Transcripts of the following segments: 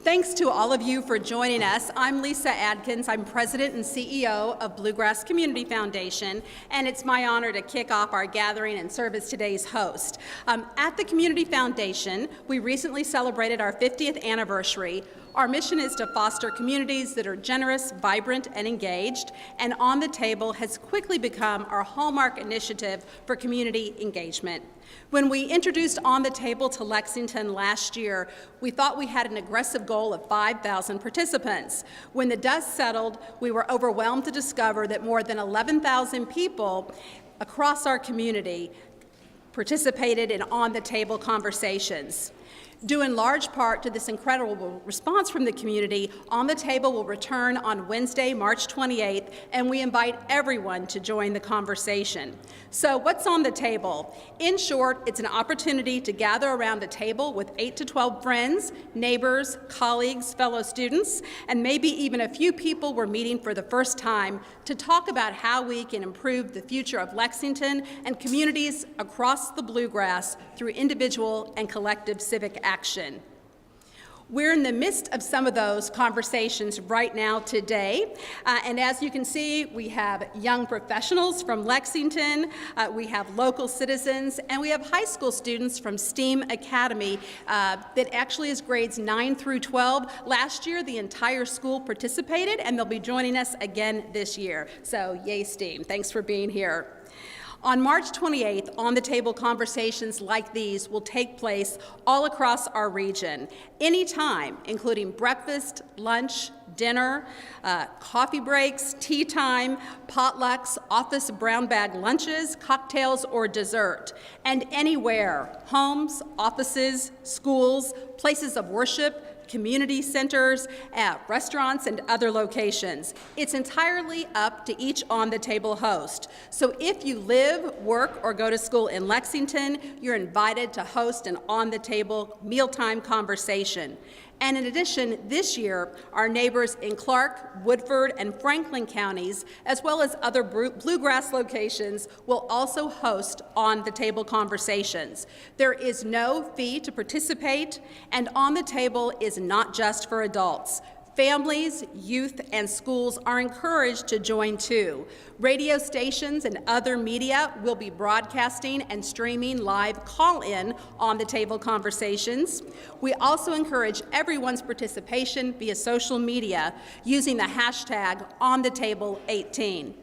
Thanks to all of you for joining us. I'm Lisa Adkins. I'm President and CEO of Bluegrass Community Foundation, and it's my honor to kick off our gathering and serve as today's host. At the Community Foundation, we recently celebrated our 50th anniversary. Our mission is to foster communities that are generous, vibrant, and engaged, and On the Table has quickly become our hallmark initiative for community engagement. When we introduced On the Table to Lexington last year, we thought we had an aggressive goal of 5,000 participants. When the dust settled, we were overwhelmed to discover that more than 11,000 people across our community participated in On the Table conversations. Due in large part to this incredible response from the community, On the Table will return on Wednesday, March 28th, and we invite everyone to join the conversation. So what's on the table? In short, it's an opportunity to gather around a table with 8 to 12 friends, neighbors, colleagues, fellow students, and maybe even a few people we're meeting for the first time to talk about how we can improve the future of Lexington and communities across the Bluegrass through individual and collective civic action. We're in the midst of some of those conversations right now today, and as you can see, we have young professionals from Lexington, we have local citizens, and we have high school students from STEAM Academy that actually is grades 9 through 12. Last year, the entire school participated, and they'll be joining us again this year. So yay STEAM, thanks for being here. On March 28th, On the Table conversations like these will take place all across our region, anytime, including breakfast, lunch, dinner, coffee breaks, tea time, potlucks, office brown bag lunches, cocktails, or dessert, and anywhere, homes, offices, schools, places of worship, community centers, restaurants, and other locations. It's entirely up to each On the Table host. So if you live, work, or go to school in Lexington, you're invited to host an On the Table mealtime conversation. And in addition, this year, our neighbors in Clark, Woodford, and Franklin counties, as well as other Bluegrass locations, will also host On the Table conversations. There is no fee to participate, and On the Table is not just for adults. Families, youth, and schools are encouraged to join too. Radio stations and other media will be broadcasting and streaming live call-in On the Table conversations. We also encourage everyone's participation via social media using the hashtag OnTheTable18.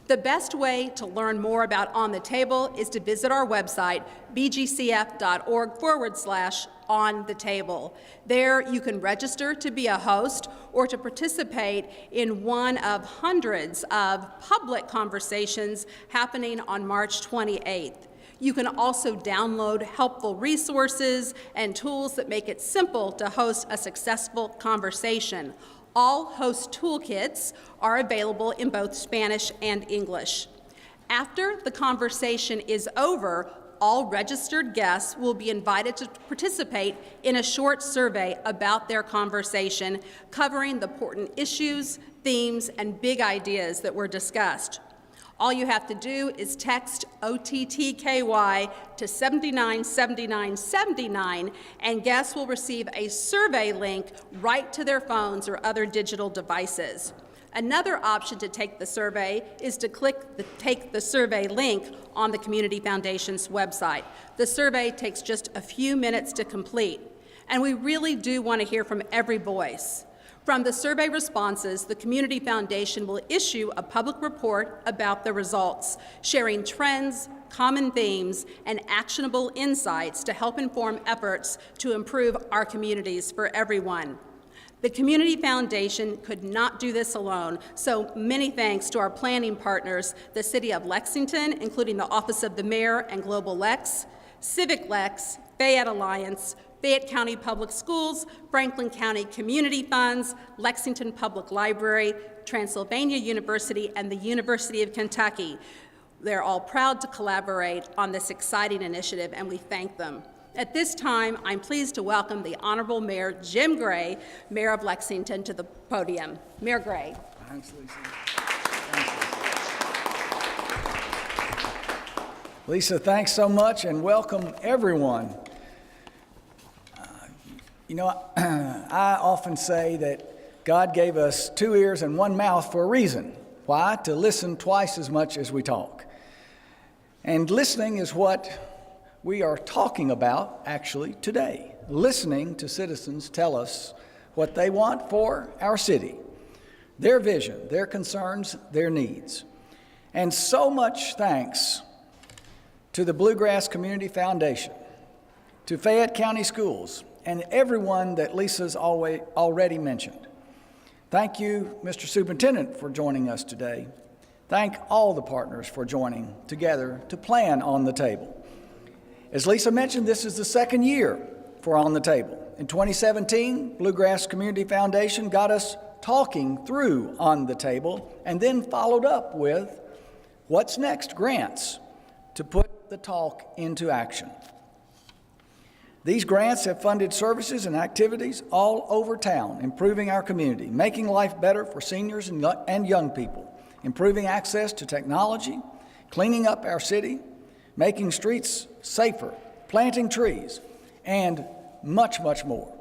The best way to learn more about On the Table is to visit our website, bgcf.org/On the Table. There you can register to be a host or to participate in one of hundreds of public conversations happening on March 28th. You can also download helpful resources and tools that make it simple to host a successful conversation. All host toolkits are available in both Spanish and English. After the conversation is over, all registered guests will be invited to participate in a short survey about their conversation, covering the important issues, themes, and big ideas that were discussed. All you have to do is text OTTKY to 797979, and guests will receive a survey link right to their phones or other digital devices. Another option to take the survey is to take the survey link on the Community Foundation's website. The survey takes just a few minutes to complete, and we really do want to hear from every voice. From the survey responses, the Community Foundation will issue a public report about the results, sharing trends, common themes, and actionable insights to help inform efforts to improve our communities for everyone. The Community Foundation could not do this alone, so many thanks to our planning partners, the City of Lexington, including the Office of the Mayor and Global Lex, Civic Lex, Fayette Alliance, Fayette County Public Schools, Franklin County Community Funds, Lexington Public Library, Transylvania University, and the University of Kentucky. They're all proud to collaborate on this exciting initiative, and we thank them. At this time, I'm pleased to welcome the Honorable Mayor Jim Gray, Mayor of Lexington, to the podium. Mayor Gray. Thanks, Lisa. Lisa, thanks so much, and welcome everyone. You know, I often say that God gave us 2 ears and 1 mouth for a reason. Why? To listen twice as much as we talk. And listening is what we are talking about actually today. Listening to citizens tell us what they want for our city, their vision, their concerns, their needs. And so much thanks to the Bluegrass Community Foundation, to Fayette County Schools, and everyone that Lisa's already mentioned. Thank you, Mr. Superintendent, for joining us today. Thank all the partners for joining together to plan On the Table. As Lisa mentioned, this is the 2nd year for On the Table. In 2017, Bluegrass Community Foundation got us talking through On the Table and then followed up with What's Next grants to put the talk into action. These grants have funded services and activities all over town, improving our community, making life better for seniors and young people, improving access to technology, cleaning up our city, making streets safer, planting trees, and much, much more.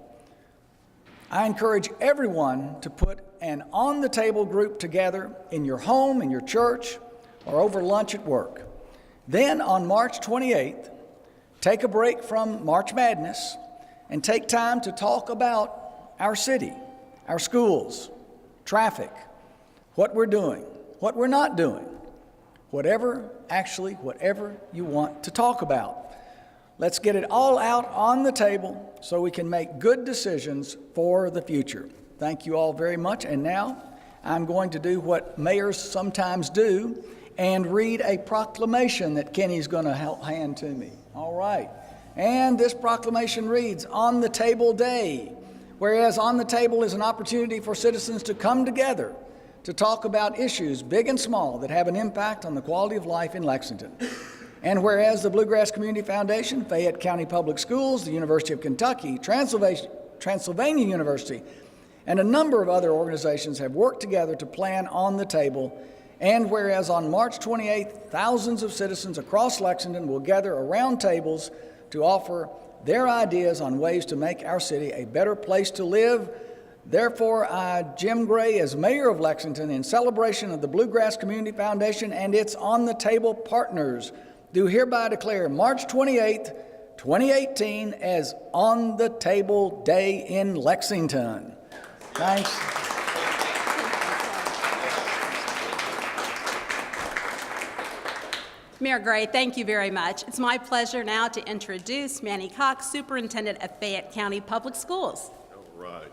I encourage everyone to put an On the Table group together in your home, in your church, or over lunch at work. Then on March 28th, take a break from March Madness and take time to talk about our city, our schools, traffic, what we're doing, what we're not doing, whatever you want to talk about. Let's get it all out on the table so we can make good decisions for the future. Thank you all very much. And now I'm going to do what mayors sometimes do and read a proclamation that Kenny's going to hand to me. All right. And this proclamation reads, On the Table Day. Whereas On the Table is an opportunity for citizens to come together to talk about issues big and small that have an impact on the quality of life in Lexington. And whereas the Bluegrass Community Foundation, Fayette County Public Schools, the University of Kentucky, Transylvania University, and a number of other organizations have worked together to plan On the Table. And whereas on March 28th, thousands of citizens across Lexington will gather around tables to offer their ideas on ways to make our city a better place to live. Therefore, I, Jim Gray, as mayor of Lexington, in celebration of the Bluegrass Community Foundation and its On the Table partners, do hereby declare March 28th, 2018 as On the Table Day in Lexington. Thanks. Mayor Gray, thank you very much. It's my pleasure now to introduce Manny Cox, Superintendent of Fayette County Public Schools. All right.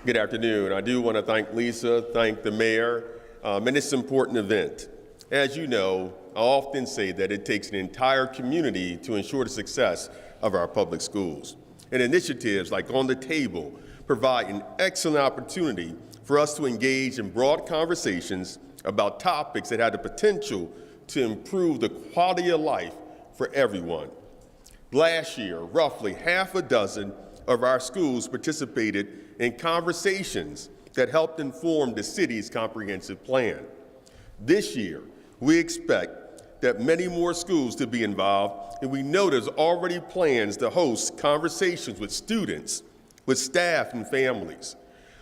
Good afternoon. I do want to thank Lisa, thank the mayor, and this important event. As you know, I often say that it takes an entire community to ensure the success of our public schools. And initiatives like On the Table provide an excellent opportunity for us to engage in broad conversations about topics that have the potential to improve the quality of life for everyone. Last year, roughly half a dozen of our schools participated in conversations that helped inform the city's comprehensive plan. This year, we expect that many more schools to be involved, and we know there's already plans to host conversations with students, with staff and families.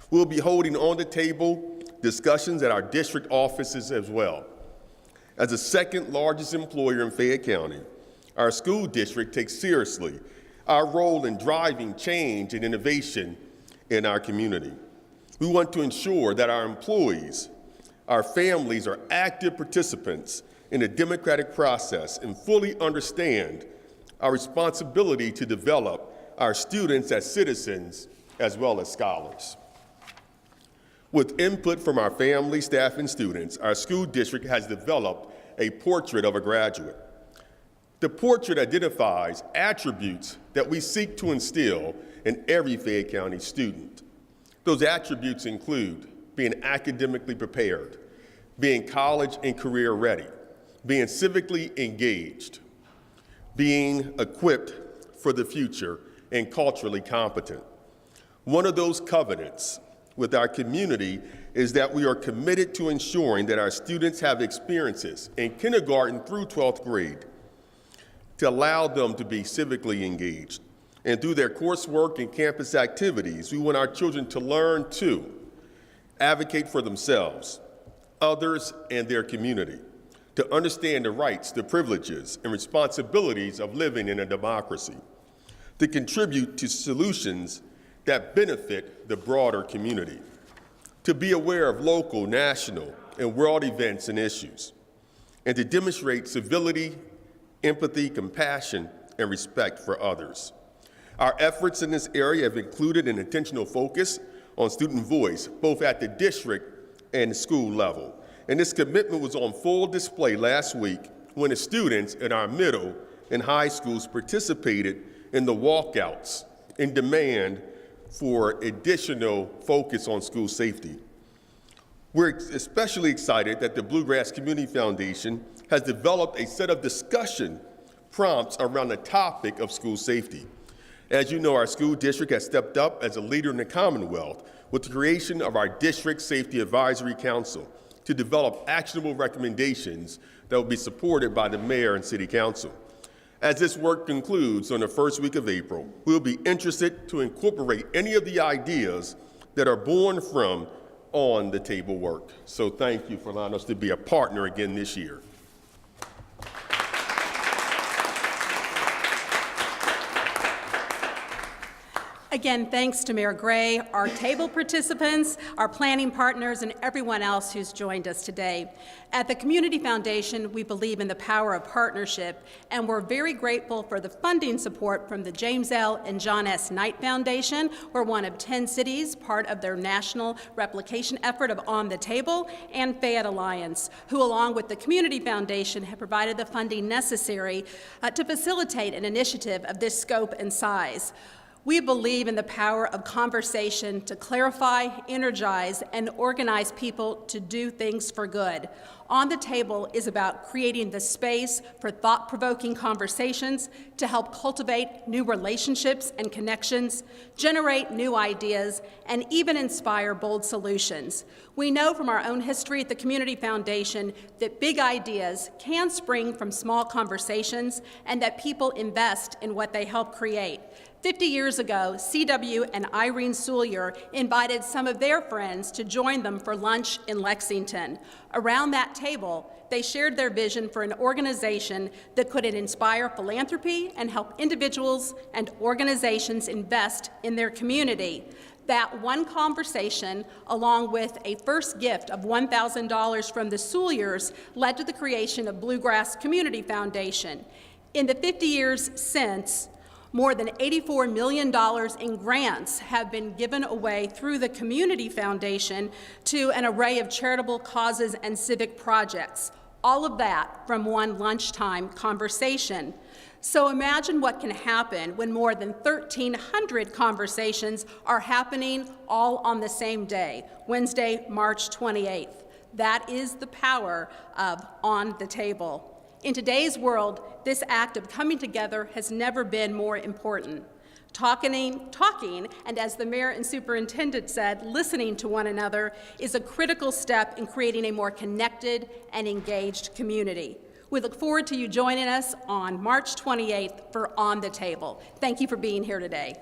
We'll be holding On the Table discussions at our district offices as well. As the 2nd largest employer in Fayette County, our school district takes seriously our role in driving change and innovation in our community. We want to ensure that our employees, our families are active participants in the democratic process and fully understand our responsibility to develop our students as citizens as well as scholars. With input from our family, staff, and students, our school district has developed a portrait of a graduate. The portrait identifies attributes that we seek to instill in every Fayette County student. Those attributes include being academically prepared, being college and career ready, being civically engaged, being equipped for the future, and culturally competent. One of those covenants with our community is that we are committed to ensuring that our students have experiences in kindergarten through 12th grade to allow them to be civically engaged. And through their coursework and campus activities, we want our children to learn to advocate for themselves, others, and their community, to understand the rights, the privileges, and responsibilities of living in a democracy, to contribute to solutions that benefit the broader community, to be aware of local, national, and world events and issues, and to demonstrate civility, empathy, compassion, and respect for others. Our efforts in this area have included an intentional focus on student voice, both at the district and school level. And this commitment was on full display last week when the students in our middle and high schools participated in the walkouts in demand for additional focus on school safety. We're especially excited that the Bluegrass Community Foundation has developed a set of discussion prompts around the topic of school safety. As you know, our school district has stepped up as a leader in the Commonwealth with the creation of our District Safety Advisory Council to develop actionable recommendations that will be supported by the mayor and city council. As this work concludes on the first week of April, we'll be interested to incorporate any of the ideas that are born from on the table work. So thank you for allowing us to be a partner again this year. Again, thanks to Mayor Gray, our table participants, our planning partners, and everyone else who's joined us today. At the Community Foundation, we believe in the power of partnership, and we're very grateful for the funding support from the James L. and John S. Knight Foundation. We're one of 10 cities, part of their national replication effort of On the Table, and Fayette Alliance, who, along with the Community Foundation, have provided the funding necessary to facilitate an initiative of this scope and size. We believe in the power of conversation to clarify, energize, and organize people to do things for good. On the Table is about creating the space for thought-provoking conversations to help cultivate new relationships and connections, generate new ideas, and even inspire bold solutions. We know from our own history at the Community Foundation that big ideas can spring from small conversations and that people invest in what they help create. 50 years ago, CW and Irene Soulier invited some of their friends to join them for lunch in Lexington. Around that table, they shared their vision for an organization that could inspire philanthropy and help individuals and organizations invest in their community. That one conversation, along with a first gift of $1,000 from the Souliers, led to the creation of Bluegrass Community Foundation. In the 50 years since, more than $84 million in grants have been given away through the Community Foundation to an array of charitable causes and civic projects. All of that from one lunchtime conversation. So imagine what can happen when more than 1,300 conversations are happening all on the same day, Wednesday, March 28th. That is the power of On the Table. In today's world, this act of coming together has never been more important. Talking, and as the mayor and superintendent said, listening to one another is a critical step in creating a more connected and engaged community. We look forward to you joining us on March 28th for On the Table. Thank you for being here today.